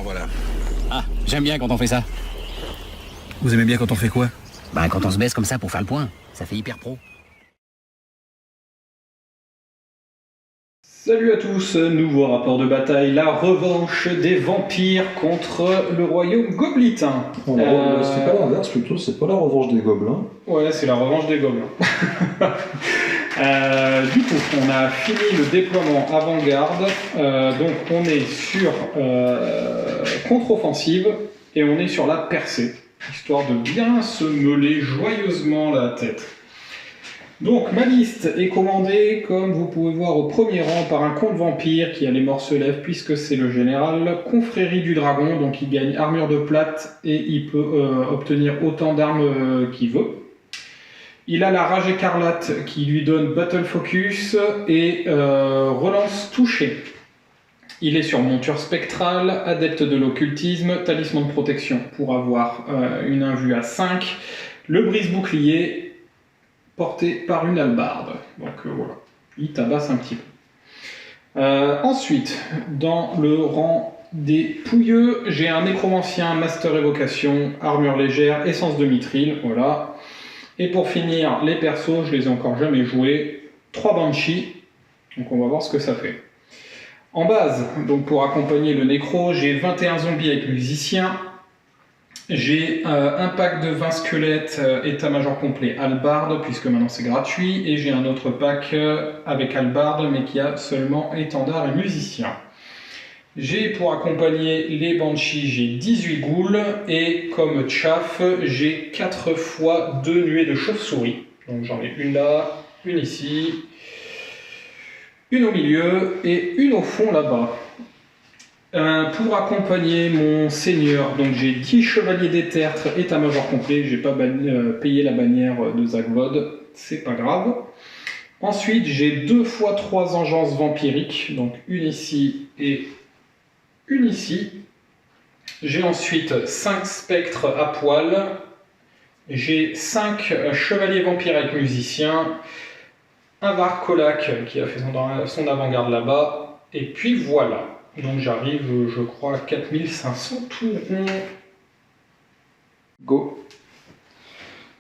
Alors voilà. Ah, j'aime bien quand on fait ça. Vous aimez bien quand on fait quoi? Bah, quand on se baisse comme ça pour faire le point. Ça fait hyper pro. Salut à tous, nouveau rapport de bataille, la revanche des vampires contre le royaume goblitain. C'est pas l'inverse plutôt, c'est pas la revanche des gobelins. Ouais, c'est la revanche des gobelins. Du coup, on a fini le déploiement avant-garde, donc on est sur contre-offensive et on est sur la percée, histoire de bien se meuler joyeusement la tête. Donc ma liste est commandée, comme vous pouvez voir au premier rang, par un comte vampire qui a les morcelèvres puisque c'est le général, confrérie du dragon, donc il gagne armure de plate et il peut obtenir autant d'armes qu'il veut. Il a la rage écarlate qui lui donne battle focus et relance touchée. Il est sur monture spectrale, adepte de l'occultisme, talisman de protection pour avoir une invue à 5, le brise-bouclier porté par une hallebarde. Donc voilà, il tabasse un petit peu. Ensuite, dans le rang des pouilleux, j'ai un nécromancien, master évocation, armure légère, essence de mithril, voilà. Et pour finir, les persos, je les ai encore jamais joués, 3 banshees, donc on va voir ce que ça fait. En base, donc pour accompagner le nécro, j'ai 21 zombies avec musicien, j'ai un pack de 20 squelettes état-major complet hallebarde, puisque maintenant c'est gratuit, et j'ai un autre pack avec hallebarde, mais qui a seulement étendard et musicien. J'ai pour accompagner les banshees, j'ai 18 ghouls, et comme chaff, j'ai 4 fois 2 nuées de chauve-souris. Donc j'en ai une là, une ici, une au milieu, et une au fond là-bas. Pour accompagner mon seigneur, donc j'ai 10 chevaliers des tertres, état-major complet, j'ai pas payé la bannière de Zagvod, c'est pas grave. Ensuite, j'ai 2 fois 3 engences vampiriques, donc une ici et une ici. J'ai ensuite 5 spectres à poil, j'ai 5 chevaliers vampires avec musiciens, un Varkolak qui a fait son avant-garde là-bas, et puis voilà. Donc j'arrive, je crois, à 4500 tourons. Go.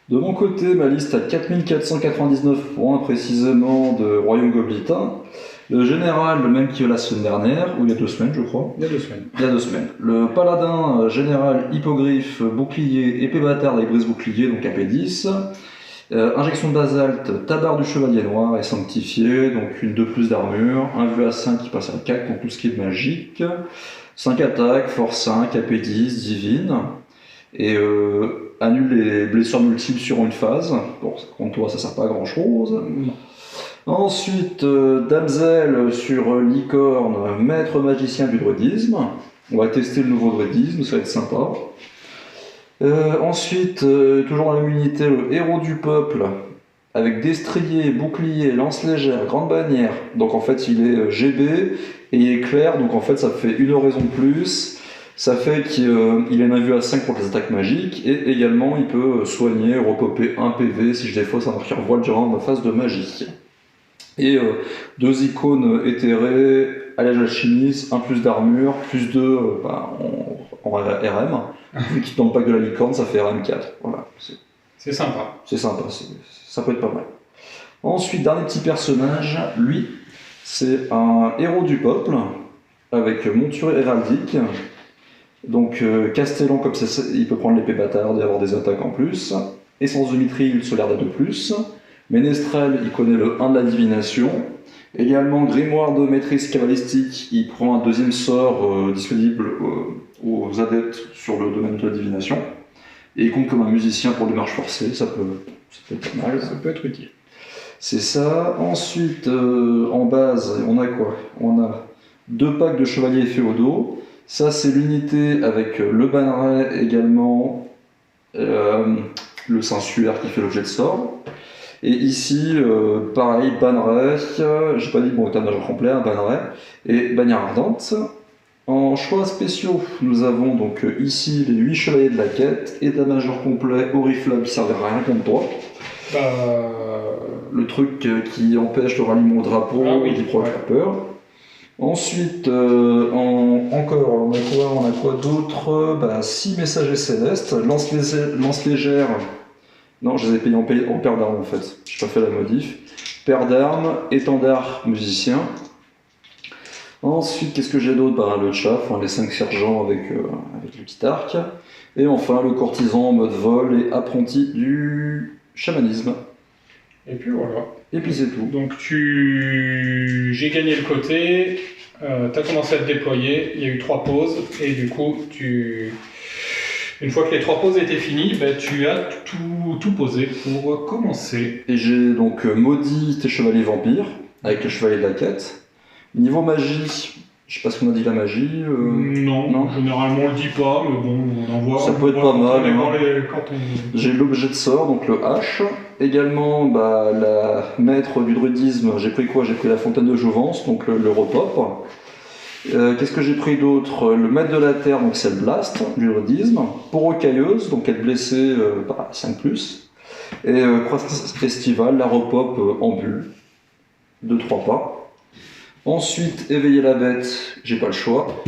De mon côté, ma liste a 4499 points précisément de Royaume Goblitain. Le général, le même qu'il y a la semaine dernière, ou il y a 2 semaines je crois. Il y a 2 semaines. Il y a 2 semaines. Le paladin, général, hippogriffe, bouclier, épée bâtarde avec brise-bouclier, donc AP10. Injection de basalte, tabard du chevalier noir est sanctifié, donc une 2+ d'armure, un vue à 5 qui passe à 4 pour tout ce qui est magique, 5 attaques, force 5, AP10, divine, et annule les blessures multiples sur une phase. Bon, contre toi ça sert pas à grand chose. Ensuite, damsel sur licorne, maître magicien du druidisme. On va tester le nouveau druidisme, ça va être sympa. Ensuite, toujours dans la même unité, le héros du peuple, avec destrier, bouclier, lance légère, grande bannière. Donc en fait il est GB et il est clair, donc en fait ça fait une oraison de plus. Ça fait qu'il a une invue à 5 pour les attaques magiques, et également il peut soigner, repopper 1 PV si je défausse un qui revoit durant ma phase de magie. Et 2 icônes éthérées, allège alchimiste, 1+ d'armure, +2 en RM. Vu qu'il tombe pas que de la licorne, ça fait RM4. Voilà, c'est sympa. C'est sympa, ça peut être pas mal. Ensuite, dernier petit personnage, lui, c'est un héros du peuple, avec monture héraldique. Donc Castellan, comme ça, il peut prendre l'épée bâtarde et avoir des attaques en plus. Essence de mithril, solaire d'A2+. Ménestrel, il connaît le 1 de la divination. Également, grimoire de maîtrise cabalistique, il prend un 2e sort disponible aux adeptes sur le domaine de la divination. Et il compte comme un musicien pour les marches forcées, ça peut être pas mal. Ça peut être utile. C'est ça. Ensuite, en base, on a quoi? On a 2 packs de chevaliers féodaux. Ça, c'est l'unité avec le banneret également, le sensuaire qui fait l'objet de sort. Et ici, pareil, banneret, j'ai pas dit bon état-major complet, un banneret, et bannière ardente. En choix spéciaux, nous avons donc ici les 8 chevaliers de la quête, état-major complet, oriflamme qui servira à rien contre toi. Le truc qui empêche le ralliement au drapeau et qui provoque la peur. Ensuite, encore, on a quoi? on a quoi d'autre? 6 messagers célestes, lance légère. Non, je les ai payés en paire d'armes en fait. Je n'ai pas fait la modif. Paire d'armes, étendard musicien. Ensuite, qu'est-ce que j'ai d'autre? Le chaf, les 5 sergents avec le petit arc. Et enfin, le courtisan en mode vol et apprenti du chamanisme. Et puis voilà. Et puis c'est tout. Donc j'ai gagné le côté, tu as commencé à te déployer, il y a eu 3 pauses, et du coup, une fois que les 3 pauses étaient finies, tu as tout posé pour commencer. Et j'ai donc maudit tes chevaliers vampires, avec les chevaliers de la quête. Niveau magie, je sais pas ce qu'on a dit la magie. Non, généralement on le dit pas, mais bon, on en voit. Ça peut être pas mal. Quand on... J'ai l'objet de sort, donc le H. Également, la maître du druidisme, j'ai pris quoi? J'ai pris la fontaine de jouvence, donc le repop. Qu'est-ce que j'ai pris d'autre? Le maître de la terre, donc c'est le blast du druidisme. Pour rocailleuse, donc être blessé 5+. Et croissance estivale, la repop en bulle, 2-3 pas. Ensuite, éveiller la bête, j'ai pas le choix.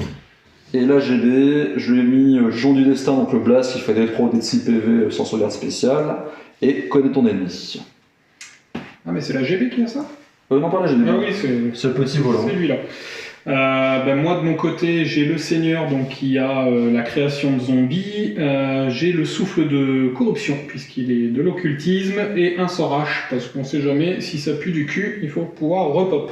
Et là, je lui ai mis Jour du destin, donc le blast, il fait des 3 ou des 6 PV sans sauvegarde spéciale. Et connais ton ennemi. Ah, mais c'est la GB qui a ça? Non, pas la GB. Ah oui, c'est le petit volant. C'est lui-là. Moi, de mon côté, j'ai le seigneur donc, qui a la création de zombies. J'ai le souffle de corruption, puisqu'il est de l'occultisme. Et un sort H, parce qu'on sait jamais, si ça pue du cul, il faut pouvoir repop.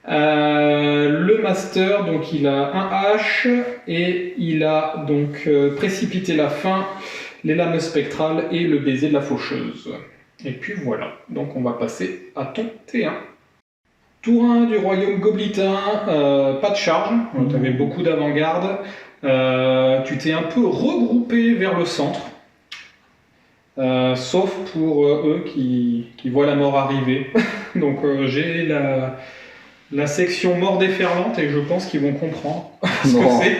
Le master, donc il a un H et il a donc précipité la faim, les lames spectrales et le baiser de la faucheuse. Et puis voilà, donc on va passer à ton T1. Tour 1 du royaume goblitain, pas de charge, tu avais beaucoup d'avant-garde, tu t'es un peu regroupé vers le centre, sauf pour eux qui voient la mort arriver. Donc j'ai la section mort déferlante et je pense qu'ils vont comprendre ce que c'est.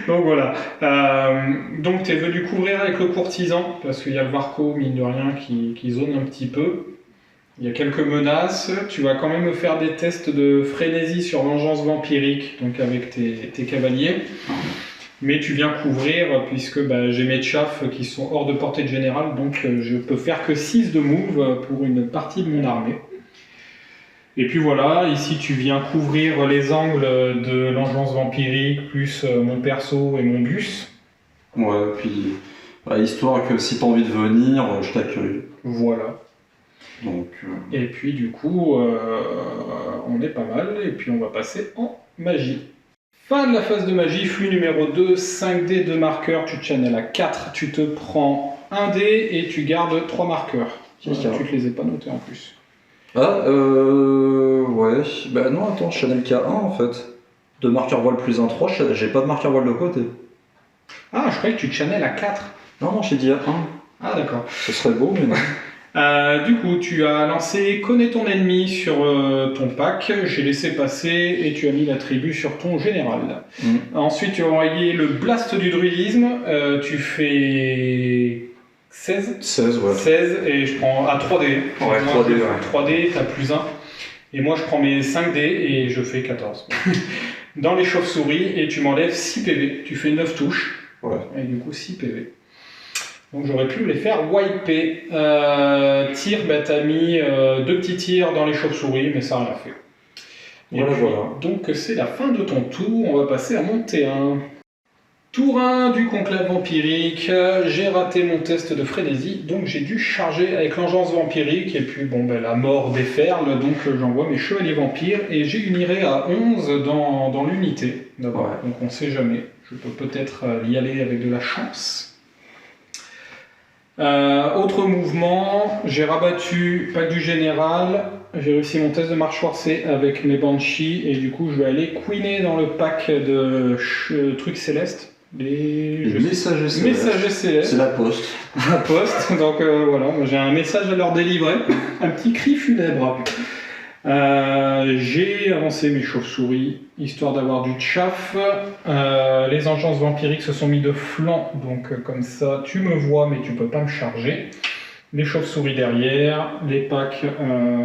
Donc voilà. Donc tu es venu couvrir avec le courtisan, parce qu'il y a le Varco, mine de rien, qui zone un petit peu. Il y a quelques menaces. Tu vas quand même me faire des tests de frénésie sur vengeance vampirique, donc avec tes cavaliers. Mais tu viens couvrir, puisque j'ai mes chaffes qui sont hors de portée de général, donc je peux faire que 6 de move pour une partie de mon armée. Et puis voilà, ici tu viens couvrir les angles de l'engeance vampirique, plus mon perso et mon bus. Ouais, puis histoire que si t'as envie de venir, je t'accueille. Voilà. Donc, Et puis du coup, on est pas mal, et puis on va passer en magie. Fin de la phase de magie, flux numéro 2, 5D de marqueurs, tu channels à 4, tu te prends 1 dé et tu gardes 3 marqueurs. Tu te les ai pas notés en plus. Ouais. Non, attends, channel K1 en fait. De marqueur voile plus 1, 3, j'ai pas de marqueur voile de côté. Ah, je croyais que tu channels à 4. Non, j'ai dit à 1. Ah, d'accord. Ce serait beau, mais non. Du coup, tu as lancé Connais ton ennemi sur ton pack, j'ai laissé passer et tu as mis l'attribut sur ton général. Ensuite, tu as envoyé le blast du druidisme, tu fais 16 ouais. 16 et je prends à 3D. Ouais, 3D, ouais. 3D, t'as plus 1. Et moi, je prends mes 5D et je fais 14. Dans les chauves-souris et tu m'enlèves 6 PV. Tu fais 9 touches. Ouais. Et du coup, 6 PV. Donc j'aurais pu les faire wiper. Tir, t'as mis 2 petits tirs dans les chauves-souris, mais ça n'a rien fait. Et voilà. Donc c'est la fin de ton tour, on va passer à mon T1. Tour 1 du conclave vampirique, j'ai raté mon test de frénésie, donc j'ai dû charger avec l'engeance vampirique, et puis la mort déferle, donc j'envoie mes chevaliers vampires, et j'ai une irée à 11 dans l'unité. D'abord, ouais. Donc on sait jamais, je peux peut-être y aller avec de la chance. Autre mouvement, j'ai rabattu pack du général, j'ai réussi mon test de marche forcée avec mes banshees et du coup je vais aller queener dans le pack de trucs célestes. Les messagers célestes. C'est la poste. La poste, donc voilà, moi j'ai un message à leur délivrer, un petit cri funèbre. J'ai avancé mes chauves-souris, histoire d'avoir du chaff. Les engeances vampiriques se sont mis de flanc, donc comme ça tu me vois mais tu peux pas me charger. Les chauves-souris derrière, les packs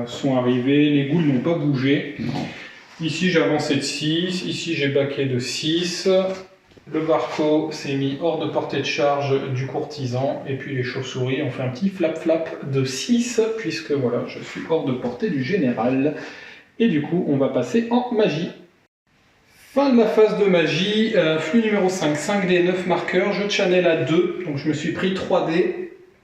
sont arrivés, les ghouls n'ont pas bougé. Ici j'ai avancé de 6, ici j'ai baqué de 6. Le barco s'est mis hors de portée de charge du courtisan. Et puis les chauves-souris ont fait un petit flap-flap de 6, puisque voilà, je suis hors de portée du général. Et du coup, on va passer en magie. Fin de la phase de magie, flux numéro 5, 5D, 9 marqueurs, je channel à 2, donc je me suis pris 3D.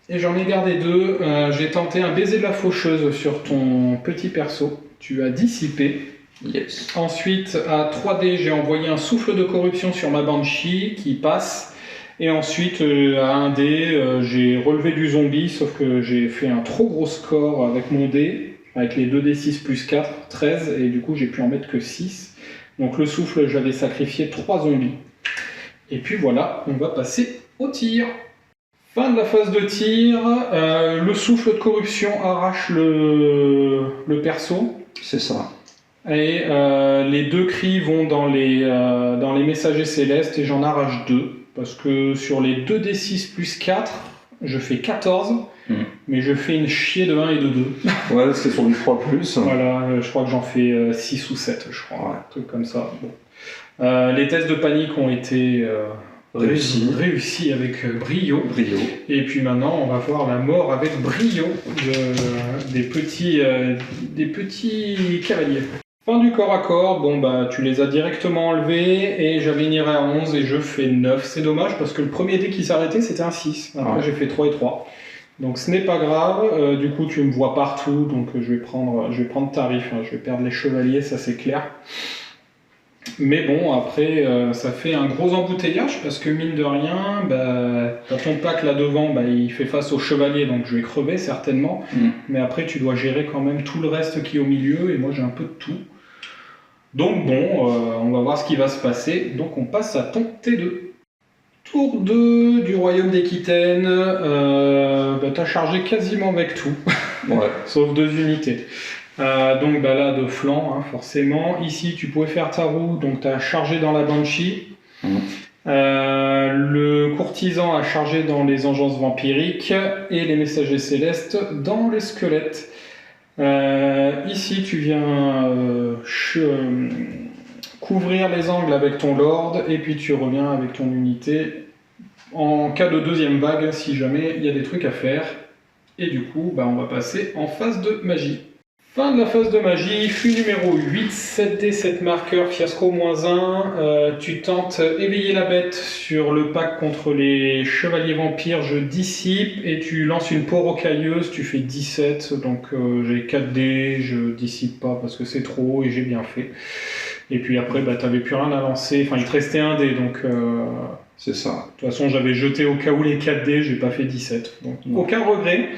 Et j'en ai gardé 2, j'ai tenté un baiser de la faucheuse sur ton petit perso, tu as dissipé. Yes. Ensuite, à 3D, j'ai envoyé un souffle de corruption sur ma Banshee qui passe. Et ensuite, à 1D, j'ai relevé du zombie, sauf que j'ai fait un trop gros score avec mon dé, avec les 2D6 plus 4, 13, et du coup, j'ai pu en mettre que 6. Donc le souffle, j'avais sacrifié 3 zombies. Et puis voilà, on va passer au tir. Fin de la phase de tir, le souffle de corruption arrache le perso. C'est ça. Et les 2 cris vont dans les messagers célestes et j'en arrache 2. Parce que sur les 2d6 plus 4, je fais 14, mais je fais une chier de 1 et de 2. Ouais, c'est sur du 3+. Voilà, je crois que j'en fais 6 ou 7, je crois, Ouais. un truc comme ça. Bon. Les tests de panique ont été réussis avec brio. Et puis maintenant, on va voir la mort avec brio des petits cavaliers. Fin du corps à corps, bon bah tu les as directement enlevés et j'avais une IRA à 11 et je fais 9. C'est dommage parce que le premier dé qui s'est arrêté c'était un 6. Après j'ai fait 3 et 3. Donc ce n'est pas grave, du coup tu me vois partout, donc je vais prendre tarif, hein. Je vais perdre les chevaliers, ça c'est clair. Mais bon, après ça fait un gros embouteillage parce que mine de rien, bah, t'as ton pack là devant, bah, il fait face aux chevaliers, donc je vais crever certainement. Mais après tu dois gérer quand même tout le reste qui est au milieu et moi j'ai un peu de tout. Donc bon, on va voir ce qui va se passer. Donc on passe à ton T2. Tour 2 du royaume d'Equitaine, bah, t'as chargé quasiment avec tout, Ouais. sauf 2 unités. Donc bah, là de flanc, hein, forcément. Ici tu pouvais faire ta roue, donc tu as chargé dans la Banshee. Le courtisan a chargé dans les engences vampiriques et les messagers célestes dans les squelettes. Ici tu viens couvrir les angles avec ton lord et puis tu reviens avec ton unité en cas de deuxième vague si jamais il y a des trucs à faire. Et du coup bah, on va passer en phase de magie. Fin de la phase de magie, flux numéro 8, 7D, 7 marqueurs, fiasco -1. Tu tentes éveiller la bête sur le pack contre les chevaliers vampires, je dissipe, et tu lances une peau rocailleuse, tu fais 17, donc j'ai 4D, je dissipe pas parce que c'est trop, et j'ai bien fait. Et puis après, bah, t'avais plus rien à lancer, enfin il te restait un dé, donc... C'est ça. De toute façon, j'avais jeté au cas où les 4D, j'ai pas fait 17, donc aucun regret.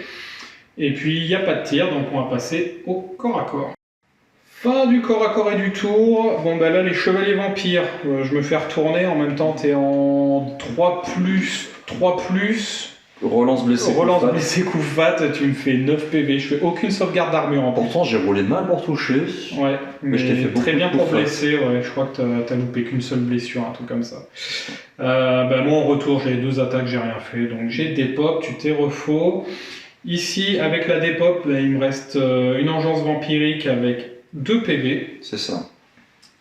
Et puis il n'y a pas de tir, donc on va passer au corps à corps. Fin du corps à corps et du tour. Bon bah là les chevaliers vampires, je me fais retourner, en même temps t'es en 3+, 3+. Relance blessé Coup fat, tu me fais 9 PV, je fais aucune sauvegarde d'armure en plus. Pourtant j'ai roulé mal pour toucher. Ouais, mais je t'ai fait très bien beaucoup pour de blesser, ouais, je crois que t'as loupé qu'une seule blessure, un truc comme ça. Bah moi en retour j'ai 2 attaques, j'ai rien fait, donc j'ai des pop, tu t'es refaux. Ici, avec la dépop, il me reste une engeance vampirique avec 2 PV. C'est ça.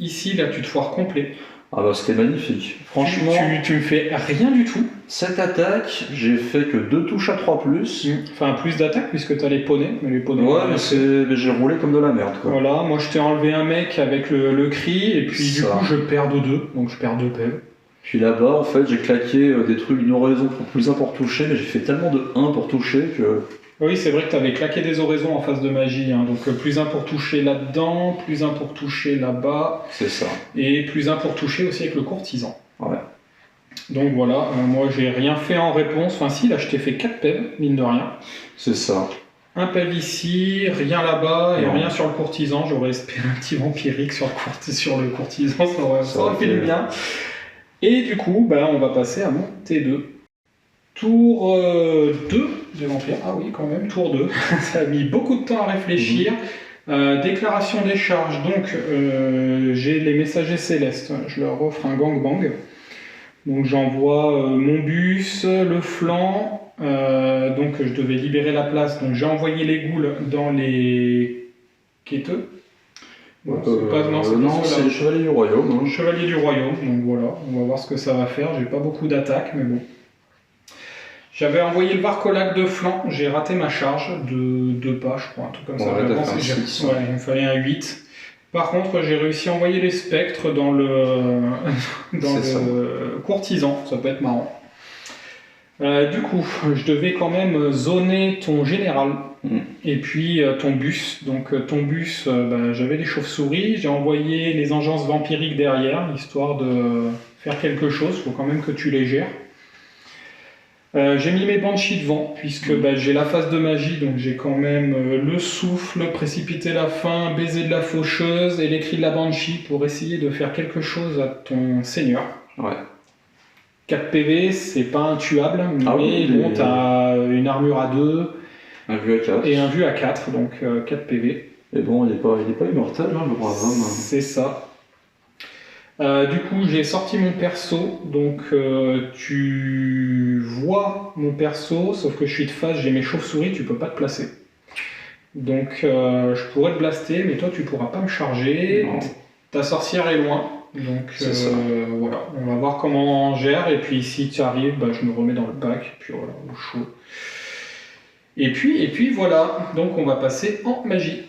Ici, là, tu te foires complet. Ah bah c'était magnifique. Franchement, tu me fais rien du tout. Cette attaque, j'ai fait que 2 touches à 3+. Enfin, plus d'attaque, puisque tu as les poneys. Mais les poneys ouais, mais j'ai roulé comme de la merde, quoi. Voilà, moi je t'ai enlevé un mec avec le cri, et puis Ça. du coup, je perds de 2. Donc je perds 2 PV. Puis là-bas, en fait, j'ai claqué des trucs, une oraison pour plus 1 pour toucher, mais j'ai fait tellement de 1 pour toucher que... Oui, c'est vrai que tu avais claqué des oraisons en phase de magie, hein. Donc plus 1 pour toucher là-dedans, plus 1 pour toucher là-bas. C'est ça. Et plus 1 pour toucher aussi avec le courtisan. Ouais. Donc voilà, moi j'ai rien fait en réponse. Enfin si, là je t'ai fait 4 PEV, mine de rien. C'est ça. Un PEV ici, rien là-bas et Non. rien sur le courtisan. J'aurais espéré un petit vampirique sur le courtisan, ça aurait fait du bien. Et du coup, bah, on va passer à mon T2. Tour 2 des vampires. Ah oui, quand même, tour 2. Ça a mis beaucoup de temps à réfléchir. Déclaration des charges. Donc, j'ai les messagers célestes. Je leur offre un gangbang. Donc, j'envoie mon bus, le flanc. Donc, je devais libérer la place. Donc, j'ai envoyé les ghouls dans les quêteux. Bon, c'est pas, non, c'est le Chevalier du Royaume. Hein. Chevalier du Royaume, donc voilà, on va voir ce que ça va faire. J'ai pas beaucoup d'attaques, mais bon. J'avais envoyé le Varcolac de flanc, j'ai raté ma charge de 2 pas, je crois, un truc comme ça. Ouais, Il me fallait un 8. Par contre, j'ai réussi à envoyer les spectres dans le courtisan, ça peut être marrant. Du coup, je devais quand même zoner ton général et puis ton bus. Donc ton bus, j'avais des chauves-souris, j'ai envoyé les engences vampiriques derrière, histoire de faire quelque chose, il faut quand même que tu les gères. J'ai mis mes banshees devant, puisque j'ai la phase de magie, donc j'ai quand même le souffle, précipiter la faim, baiser de la faucheuse et les cris de la banshee pour essayer de faire quelque chose à ton seigneur. Ouais. 4 PV, c'est pas intuable, mais bon, t'as une armure à 2, un vue à 4. Et un vue à 4, donc 4 PV. Et bon, il est pas immortel, hein, le brave homme. C'est ça. Du coup, j'ai sorti mon perso, donc tu vois mon perso, sauf que je suis de face, j'ai mes chauves-souris, tu peux pas te placer. Donc je pourrais te blaster, mais toi tu pourras pas me charger. Non. Ta sorcière est loin, donc voilà, on va voir comment on gère, et puis si tu arrives, je me remets dans le pack, et puis voilà, au chaud. Et puis voilà, donc on va passer en magie.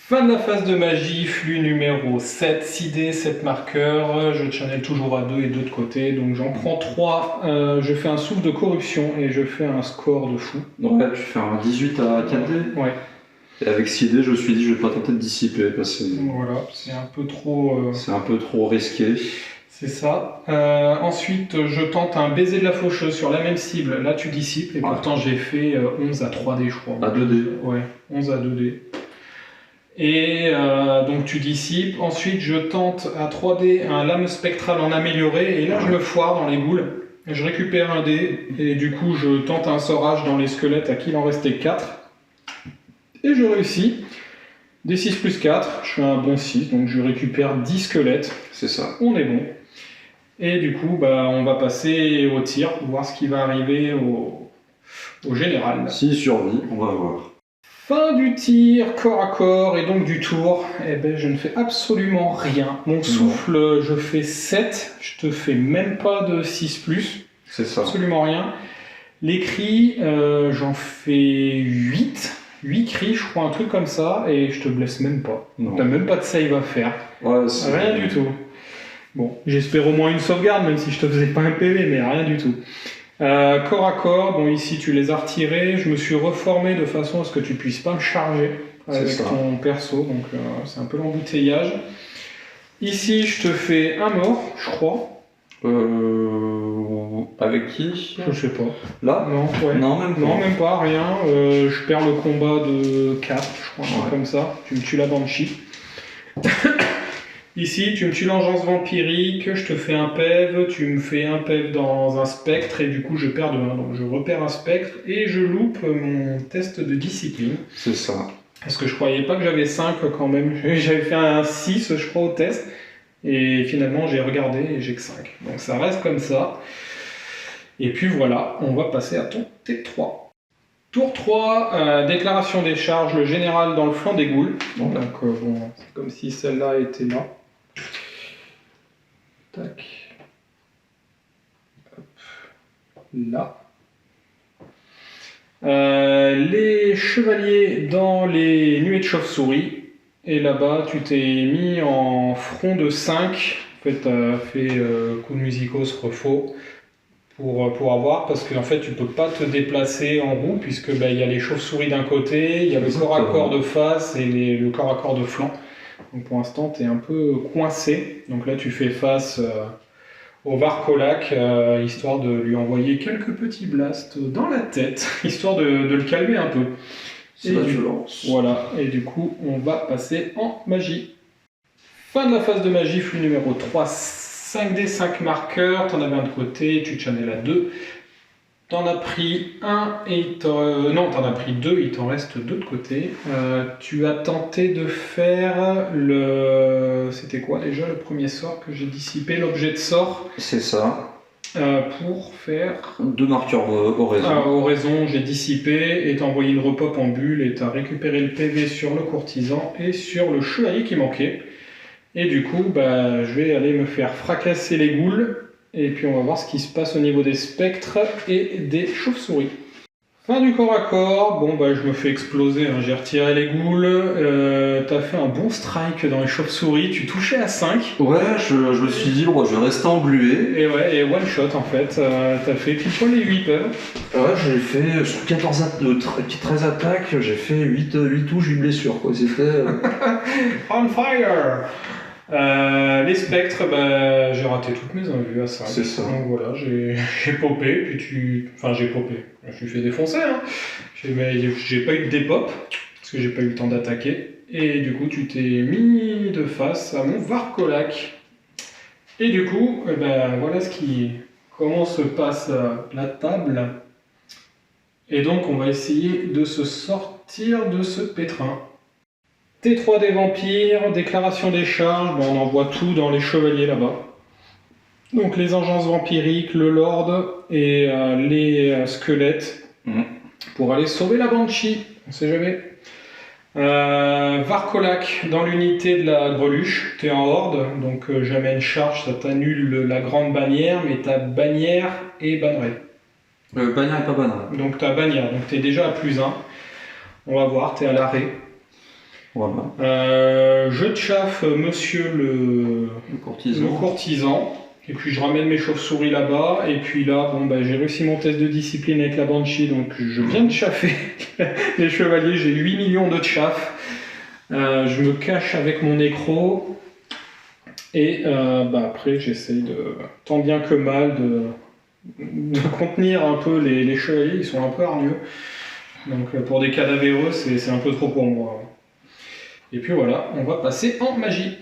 Fin de la phase de magie, flux numéro 7, 6D, 7 marqueurs, je channel toujours à 2 et 2 de côté, donc j'en prends 3, je fais un souffle de corruption et je fais un score de fou. Donc là tu fais un 18 à 4D. Ouais. Et avec 6D, je me suis dit je vais pas tenter de dissiper parce que voilà, c'est un peu trop... c'est un peu trop risqué. C'est ça. Ensuite, je tente un baiser de la faucheuse sur la même cible, là tu dissipes, et pourtant j'ai fait 11 à 3D je crois. À 2D. Ouais, 11 à 2D. Et donc tu dissipes. Ensuite, je tente à 3D un lame spectrale en amélioré. Et là, je me foire dans les boules. Je récupère un dé. Et du coup, je tente un sorage dans les squelettes à qui il en restait 4. Et je réussis. D6 plus 4. Je fais un bon 6. Donc je récupère 10 squelettes. C'est ça. On est bon. Et du coup, on va passer au tir. Voir ce qui va arriver au général. S'il survit, on va voir. Fin du tir, corps à corps, et donc du tour, je ne fais absolument rien. Mon souffle, je fais 7, je te fais même pas de 6+. C'est ça. Absolument rien. Les cris, j'en fais 8. 8 cris, je crois, un truc comme ça, et je te blesse même pas. T'as même pas de save à faire. Ouais, rien du tout. Bon, j'espère au moins une sauvegarde, même si je te faisais pas un PV, mais rien du tout. Corps à corps, bon ici tu les as retirés, je me suis reformé de façon à ce que tu puisses pas me charger avec ton perso, donc c'est un peu l'embouteillage. Ici je te fais un mort, je crois. Avec qui? Je sais pas. Là? Non, ouais. Non, même pas. Non, même pas, rien. Je perds le combat de 4, je crois, un truc comme ça. Tu me tues la banshee. Ici, tu me tues l'engeance vampirique, je te fais un PEV, tu me fais un PEV dans un spectre, et du coup je perds de 1. Donc je repère un spectre, et je loupe mon test de discipline. C'est ça. Parce que je croyais pas que j'avais 5 quand même. J'avais fait un 6, je crois, au test. Et finalement, j'ai regardé et j'ai que 5. Donc ça reste comme ça. Et puis voilà, on va passer à ton T3. Tour 3, déclaration des charges, le général dans le flanc des ghouls. Donc c'est comme si celle-là était là. Tac. Hop. Là. Les chevaliers dans les nuées de chauve-souris. Et là-bas, tu t'es mis en front de 5. En fait, tu as fait coup de musicos refaux pour avoir, parce qu'en fait, tu peux pas te déplacer en roue, puisque il y a les chauves-souris d'un côté, il y a le corps à corps de face et le corps à corps de flanc. Donc pour l'instant, tu es un peu coincé. Donc là, tu fais face au Varcolac, histoire de lui envoyer quelques petits blasts dans la tête, histoire de le calmer un peu. C'est la violence. Voilà, et du coup, on va passer en magie. Fin de la phase de magie, flux numéro 3, 5D, 5 marqueurs, t'en avais un de côté, tu channel à 2. T'en as pris un et non, t'en as pris 2, il t'en reste 2 de côté. Tu as tenté de faire le... C'était quoi déjà le premier sort que j'ai dissipé, l'objet de sort? C'est ça. pour faire... 2 marqueurs oraison. Oraison, j'ai dissipé, et t'as envoyé une repop en bulle, et t'as récupéré le PV sur le courtisan et sur le chevalier qui manquait. Et du coup, bah, je vais aller me faire fracasser les ghouls, et puis on va voir ce qui se passe au niveau des spectres et des chauves-souris. Fin du corps à corps, bon bah je me fais exploser, hein. J'ai retiré les ghouls, t'as fait un bon strike dans les chauves-souris, tu touchais à 5. Ouais, je me suis dit, bon, je vais rester englué. Et ouais, et one shot en fait, t'as fait pile poil les 8 peuvent. Ouais, j'ai fait, sur 13 attaques, j'ai fait 8 touches, 8 blessures, quoi, c'était... On fire. Les spectres, bah, j'ai raté toutes mes invues à 5. C'est ça. Donc voilà, j'ai popé, puis Enfin, j'ai popé. Je me suis fait défoncer, hein. J'ai pas eu de dépop, parce que j'ai pas eu le temps d'attaquer. Et du coup, tu t'es mis de face à mon Varcolac. Et du coup, voilà comment se passe la table. Et donc, on va essayer de se sortir de ce pétrin. T3 des vampires, déclaration des charges, bon, on envoie tout dans les chevaliers là-bas. Donc les engences vampiriques, le lord et les squelettes pour aller sauver la Banshee, on sait jamais. Varcolac dans l'unité de la greluche, t'es en horde, donc jamais une charge, ça t'annule la grande bannière, mais ta bannière est bannerée. Bannière et pas bannière. Donc ta bannière, donc t'es déjà à +1. On va voir, t'es à l'arrêt. Voilà. Je chauffe monsieur le courtisan, et puis je ramène mes chauves-souris là-bas, et puis là, bon, j'ai réussi mon test de discipline avec la Banshee, donc je viens de chaffer les chevaliers, j'ai 8 millions de chaff. Je me cache avec mon nécro, et après j'essaye tant bien que mal de contenir un peu les chevaliers, ils sont un peu hargneux. Donc pour des cadavéreux, c'est un peu trop pour moi. Et puis voilà, on va passer en magie.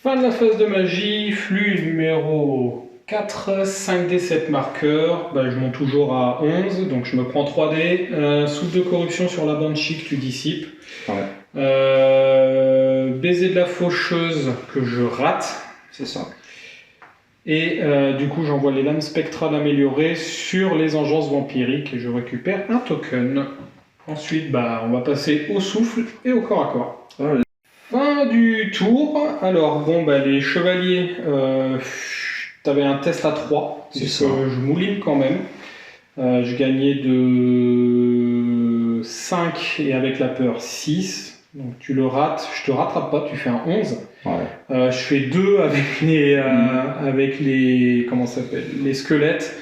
Fin de la phase de magie, flux numéro 4, 5D, 7 marqueurs. Je monte toujours à 11, donc je me prends 3D. Souffle de corruption sur la Banshee que tu dissipes. Ouais. Baiser de la faucheuse que je rate. C'est ça. Et du coup, j'envoie les lames spectrales améliorées sur les engences vampiriques et je récupère un token. Ensuite, on va passer au souffle et au corps à corps. Ah, oui. Fin du tour. Alors, les chevaliers, t'avais un test à 3. C'est ça. Je mouline quand même. Je gagnais de 5 et avec la peur 6. Donc tu le rates. Je te rattrape pas, tu fais un 11. Ouais. Je fais 2 avec les squelettes.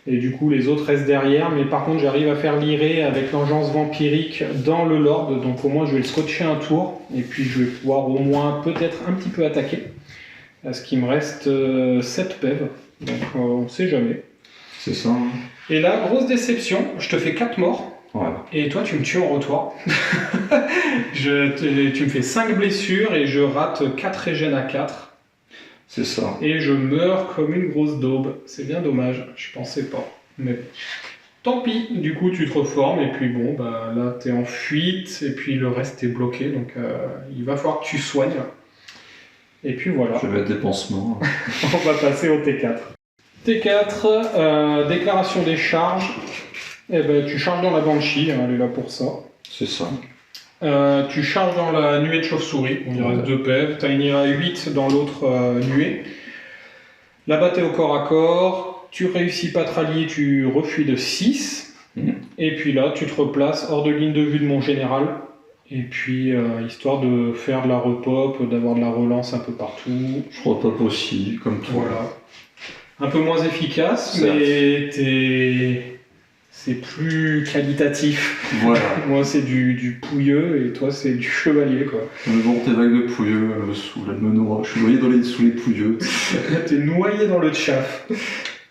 Et du coup, les autres restent derrière. Mais par contre, j'arrive à faire lirer avec l'engeance vampirique dans le lord. Donc au moins, je vais le scotcher un tour. Et puis, je vais pouvoir au moins peut-être un petit peu attaquer. Parce qu'il me reste 7 PEV. Donc on sait jamais. C'est ça. Et là, grosse déception. Je te fais 4 morts. Ouais. Et toi, tu me tues en retour. Tu me fais 5 blessures et je rate 4 régènes à 4. C'est ça. Et je meurs comme une grosse daube. C'est bien dommage, je pensais pas. Mais tant pis, du coup tu te reformes et puis là t'es en fuite et puis le reste est bloqué. Donc il va falloir que tu soignes. Et puis voilà. Je vais mettre des pansements. On va passer au T4. T4, déclaration des charges. Tu charges dans la Banshee, elle est là pour ça. C'est ça. Tu charges dans la nuée de chauve-souris, il reste 2 PEV, tu as une IRA 8 dans l'autre nuée. Là-bas, tu es au corps à corps, tu réussis pas à te rallier, tu refuis de 6. Et puis là, tu te replaces hors de ligne de vue de mon général. Et puis, histoire de faire de la repop, d'avoir de la relance un peu partout. Je repop aussi, comme toi. Voilà. Un peu moins efficace, Certes. Mais c'est plus qualitatif. Voilà. Moi, c'est du pouilleux et toi, c'est du chevalier, quoi. Mais bon, tes vagues de pouilleux me saoulent, elles me noient. Je suis noyé sous les pouilleux. T'es noyé dans le chaff.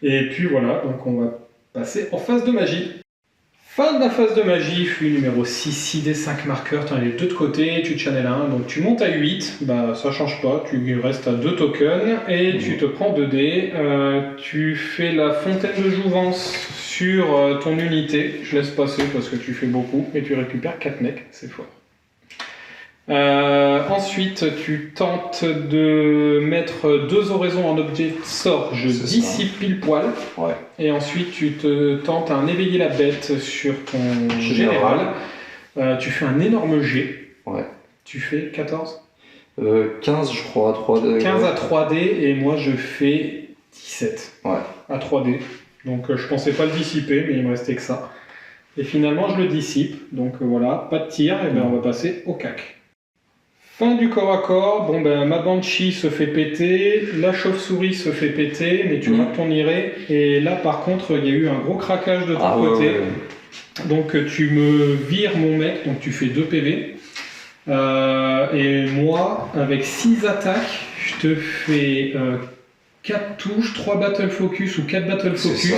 Et puis voilà, donc on va passer en phase de magie. Fin de la phase de magie, flux numéro 6, 6 des 5 marqueurs, tu as les deux de côté, tu channel 1, donc tu montes à 8, ça change pas, tu restes à 2 tokens, et tu te prends 2 dés, tu fais la fontaine de jouvence sur ton unité, je laisse passer parce que tu fais beaucoup, et tu récupères 4 mecs, c'est fort. Ensuite, tu tentes de mettre 2 oraisons en objet de sort, je C'est dissipe pile poil. Ouais. Et ensuite, tu te tentes un éveiller la bête sur ton général. Tu fais un énorme G. Ouais. Tu fais 14 15, je crois, à 3D. 15 à 3D et moi je fais 17 Ouais. à 3D. Donc je pensais pas le dissiper, mais il me restait que ça. Et finalement, je le dissipe. Donc voilà, pas de tir, et ben on va passer au cac. Fin du corps à corps, bon ben ma banshee se fait péter, la chauve-souris se fait péter, mais tu rates ton iré. Et là par contre, il y a eu un gros craquage de ton côté. Ouais. Donc tu me vires mon mec, donc tu fais 2 PV. Et moi, avec 6 attaques, je te fais 4 touches, 3 battle focus ou 4 battle C'est focus. ça.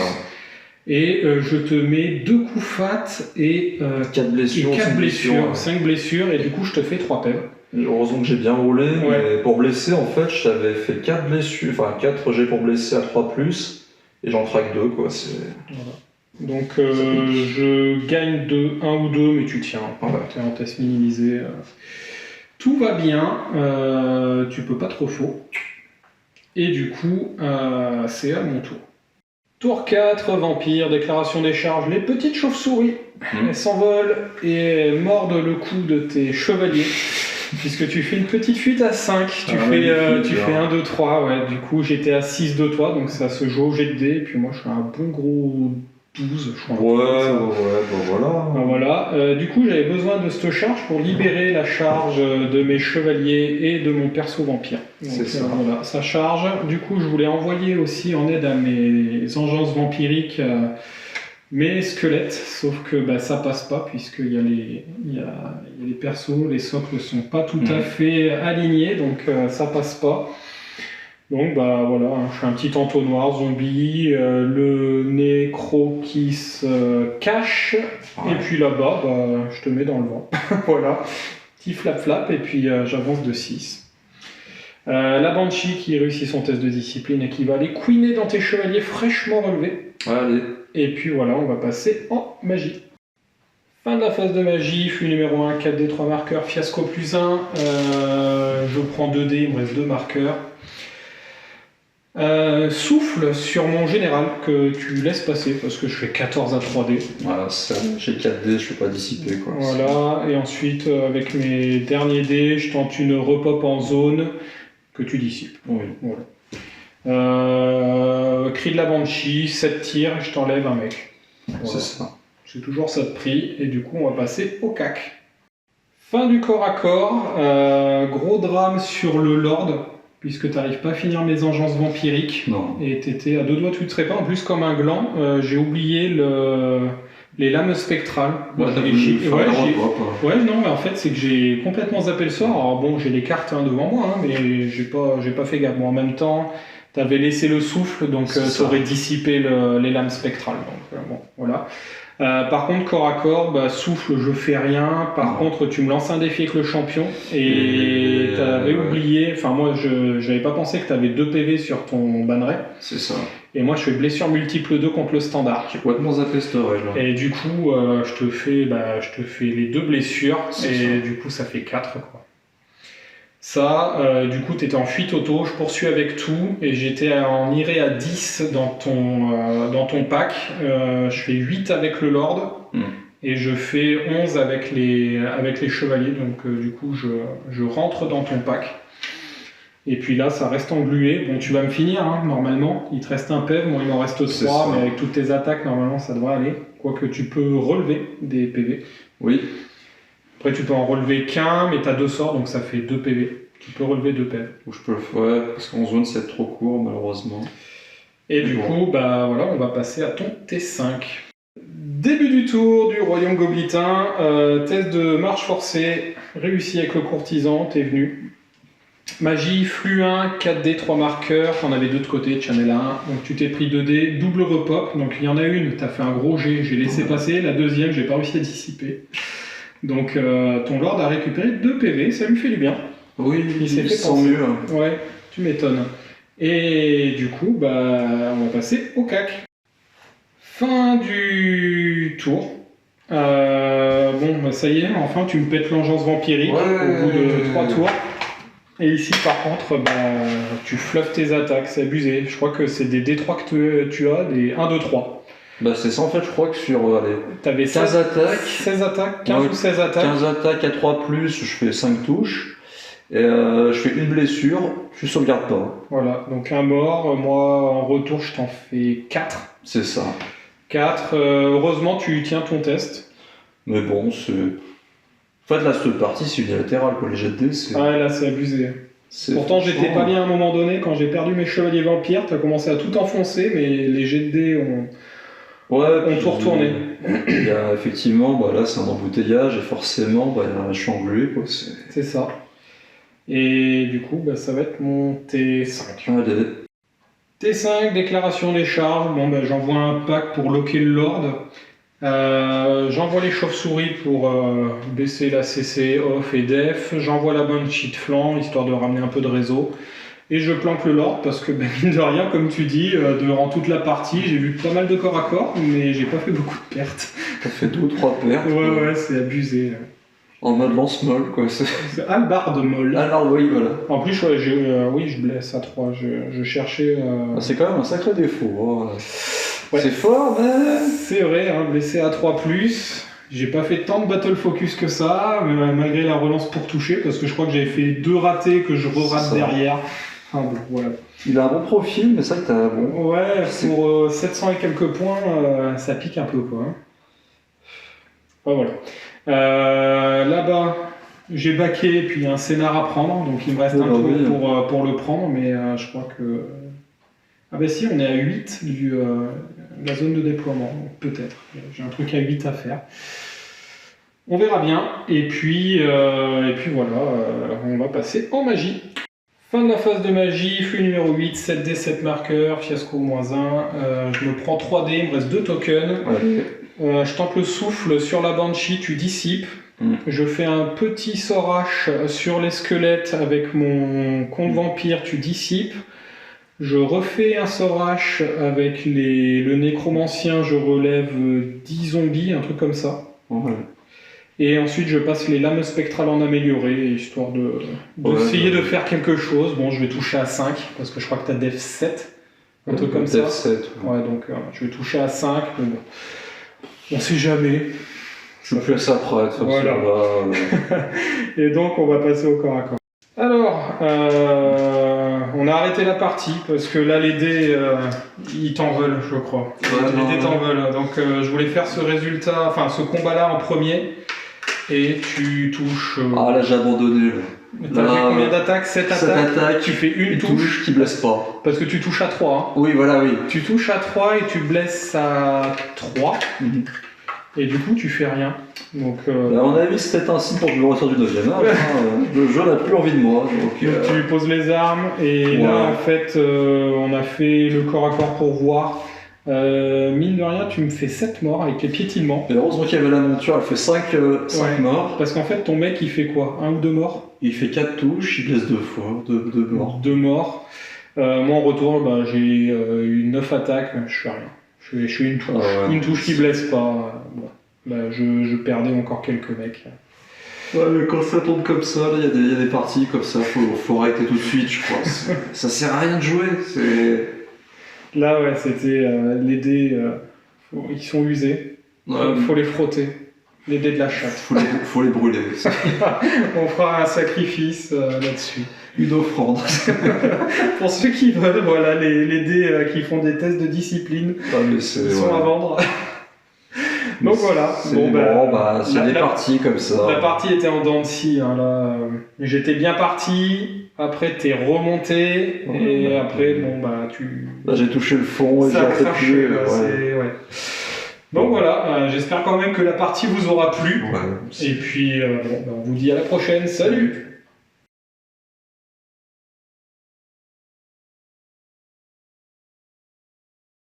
Et je te mets 2 coups fat et 4 blessures, 4 blessures, ouais. 5 blessures, et du coup je te fais 3 PV. Heureusement que j'ai bien roulé, Ouais. mais pour blesser, en fait, je t'avais fait 4 blessures, enfin 4 jets pour blesser à 3+, et j'en craque 2, quoi. Voilà. Donc je gagne de 1 ou 2, mais tu tiens. Ouais. Tu es en test minimisé. Tout va bien, tu peux pas trop faux. Et du coup, c'est à mon tour. Tour 4, vampire, déclaration des charges. Les petites chauves-souris, elles s'envolent et mordent le cou de tes chevaliers. Puisque tu fais une petite fuite à 5, tu fais 1, 2, 3, ouais. Du coup j'étais à 6 de toi, donc ça se joue au jet de dés, et puis moi je suis à un bon gros 12, je crois. Voilà. Voilà. Du coup j'avais besoin de cette charge pour libérer la charge de mes chevaliers et de mon perso vampire. Donc, C'est ça. voilà, ça charge. Du coup je voulais envoyer aussi en aide à mes engences vampiriques mes squelettes, sauf que bah, ça passe pas puisqu'il y a les persos, les socles sont pas tout à fait alignés, donc ça passe pas. Donc bah voilà, je fais un petit entonnoir zombie, le nécro qui se cache, et puis là-bas, bah, je te mets dans le vent. Voilà, petit flap-flap, et puis j'avance de 6. La Banshee qui réussit son test de discipline et qui va aller queener dans tes chevaliers fraîchement relevés. Allez. Et puis voilà, on va passer en magie. Fin de la phase de magie, flux numéro 1, 4D, 3 marqueurs, fiasco plus 1. Je prends 2D, il me reste 2 marqueurs. Souffle sur mon général que tu laisses passer parce que je fais 14 à 3D. Voilà, j'ai 4D, je peux pas dissiper, quoi. Voilà, et ensuite avec mes derniers dés, je tente une repop en zone que tu dissipes. Oui. Voilà. Cri de la Banshee, 7 tirs, je t'enlève un mec. Voilà. C'est ça. C'est toujours ça de prix, et du coup on va passer au cac. Fin du corps à corps, gros drame sur le Lord, puisque tu n'arrives pas à finir mes engences vampiriques. Non. Et t'étais à 2 doigts, tu ne serais pas. En plus, comme un gland, j'ai oublié les lames spectrales. Ouais, Ouais, non, mais en fait, c'est que j'ai complètement zappé le sort. Alors bon, j'ai les cartes devant moi, mais j'ai pas fait gaffe. Bon, en même temps, t'avais laissé le souffle, donc ça aurait dissipé les lames spectrales. Donc bon, voilà. Par contre, corps à corps, bah, souffle, je fais rien. Par contre, tu me lances un défi avec le champion et t'avais oublié. Enfin, moi, j'avais pas pensé que t'avais 2 PV sur ton banneret. C'est ça. Et moi, je fais blessure multiple 2 contre le standard. J'ai complètement zappé cette règle. Et du coup, je te fais les 2 blessures. Et du coup, ça fait 4, quoi. Ça, du coup, tu étais en fuite auto, je poursuis avec tout, et j'étais en iré à 10 dans ton pack. Je fais 8 avec le Lord, et je fais 11 avec les chevaliers, donc du coup, je rentre dans ton pack. Et puis là, ça reste englué. Bon, tu vas me finir, normalement. Il te reste un PV, bon, il m'en reste 3, mais avec toutes tes attaques, normalement, ça devrait aller. Quoique tu peux relever des PV. Oui. Après, tu peux en relever qu'un, mais tu as 2 sorts, donc ça fait 2 PV. Tu peux relever 2 PV. Ou je peux ouais, parce qu'en zone, c'est trop court, malheureusement. Et du coup, bah voilà, on va passer à ton T5. Début du tour du Royaume Goblitain. Test de marche forcée, réussi avec le courtisan, t'es venu. Magie, flux 1, 4D, 3 marqueurs, t'en avais 2 de côté, channel 1, donc tu t'es pris 2D, double repop, donc il y en a une, t'as fait un gros jet, j'ai laissé passer, la deuxième, j'ai pas réussi à dissiper. Donc ton Lord a récupéré 2 PV, ça lui fait du bien. Oui, il s'est fait penser mieux. Ouais, tu m'étonnes. Et du coup, bah, on va passer au cac. Fin du tour. bon, bah, ça y est, enfin tu me pètes l'engeance vampirique Ouais. au bout de 3 tours. Et ici, par contre, bah, tu fluffes tes attaques, c'est abusé. Je crois que c'est des D3 que tu as, des 1, 2, 3. Bah c'est ça en fait, je crois que sur allez, T'avais 15 attaques, 16 attaques, 15 Ouais, ou 16 attaques. 15 attaques à 3+, je fais 5 touches. Et je fais une blessure, tu sauvegardes pas. Voilà, donc un mort. Moi, en retour, je t'en fais 4. C'est ça. 4. Heureusement, tu tiens ton test. Mais bon, c'est. En fait, là, cette partie, c'est unilatéral, quoi. Les jets de dés, c'est. Ouais, là, c'est abusé. c'est Pourtant, j'étais franchement- pas bien à un moment donné. Quand j'ai perdu mes chevaliers vampires, t'as commencé à tout enfoncer, mais les jets de dés ont... Ouais, On puis, tout retourné. Il y a effectivement, bah, là, c'est un embouteillage, et forcément, bah, je suis englué, quoi. C'est ça. Et du coup, bah, ça va être mon T5. Allez. T5, déclaration des charges. Bon, bah, j'envoie un pack pour loquer le Lord. J'envoie les chauves-souris pour baisser la CC, off et def. J'envoie la Banshee de flanc, histoire de ramener un peu de réseau. Et je planque le Lord parce que, bah, mine de rien, comme tu dis, durant toute la partie, j'ai vu pas mal de corps à corps, mais j'ai pas fait beaucoup de pertes. Ça fait 2 ou 3 pertes. Ouais, c'est abusé. En mode lance-molle, quoi. C'est hallebarde molle. Alors, oui, voilà. En plus, ouais, oui, je blesse à 3. Je cherchais. Ah, c'est quand même un sacré défaut. Hein. Ouais. C'est fort, mais. C'est vrai, hein, blessé à 3+. J'ai pas fait tant de battle focus que ça, mais malgré la relance pour toucher, parce que je crois que j'avais fait 2 ratés que je re-rate Ça. derrière. Enfin bon, voilà. Il a un bon profil, mais ça que t'as. Bon. Ouais, C'est- pour 700 et quelques points, ça pique un peu, quoi. Hein. Enfin, voilà. Là-bas, j'ai baqué, puis il y a un scénar à prendre, donc il me reste Oh, un bah tour oui. pour le prendre, mais je crois que... Ah bah si, on est à 8 de la zone de déploiement, donc peut-être. J'ai un truc à 8 à faire. On verra bien, et puis voilà, on va passer en magie. Fin de la phase de magie, flux numéro 8, 7D, 7 marqueurs, fiasco -1. Je me prends 3D, il me reste 2 tokens. Ouais. Je tente le souffle sur la Banshee, tu dissipes. Je fais un petit sort H sur les squelettes avec mon compte vampire, tu dissipes. Je refais un sort H avec le nécromancien, je relève 10 zombies, un truc comme ça. Ouais. Et ensuite je passe les lames spectrales en amélioré, histoire d'essayer de faire quelque chose. Bon, je vais toucher à 5, parce que je crois que tu as Def 7, un truc comme ça. Def 7. Ouais, donc je vais toucher à 5, mais bon, on sait jamais. Je fais ça après, de toute façon, Voilà. là, Et donc on va passer au corps à corps. Alors, on a arrêté la partie parce que là les dés ils t'en veulent, je crois. Les dés t'en veulent. Donc je voulais faire ce résultat, enfin ce combat là en premier. Et tu touches. Ah là j'ai abandonné. Là. T'as Là, fait combien d'attaques 7 7 attaques. attaques, Tu fais une touche. qui blesse pas. Parce que tu touches à 3. Hein. Oui, voilà, oui. Tu touches à 3 et tu blesses à 3. Et du coup tu fais rien. Donc, À mon avis, c'est peut-être un signe pour que je le retire du 9ème âge. Hein. Le jeu n'a plus envie de moi. Donc, tu poses les armes et Ouais. là en fait on a fait le corps à corps pour voir. Mine de rien, tu me fais 7 morts avec les piétinements. Et heureusement qu'il y avait la monture, elle fait 5 Ouais. morts. Parce qu'en fait ton mec il fait quoi? 1 ou 2 morts? Il fait 4 touches, il blesse 2 fois, 2 morts. 2 morts. Moi en retour bah, j'ai eu 9 attaques, je fais rien. Je fais une touche. Ah ouais. Une touche qui blesse pas. Bon. Bah, je perdais encore quelques mecs. Ouais, mais quand ça tombe comme ça, il y a des parties comme ça, faut arrêter tout de suite, je crois. Ça sert à rien de jouer. Là ouais, c'était les dés, ils sont usés. Faut les frotter. Les dés de la chatte. Faut les brûler. On fera un sacrifice là-dessus. Une offrande. Pour ceux qui veulent, voilà, les dés qui font des tests de discipline, Ah, mais c'est, ils sont à vendre. Donc voilà. C'est Bon, c'est des parties comme ça. La partie était en dents de scie. Hein, là, j'étais bien parti. Après, t'es remonté. Et après, bon, bah, tu. Là, j'ai touché le fond et j'ai Ça arrêté de crache. jouer, Ouais. Donc voilà, j'espère quand même que la partie vous aura plu. Ouais. Et puis, on vous dit à la prochaine. Salut!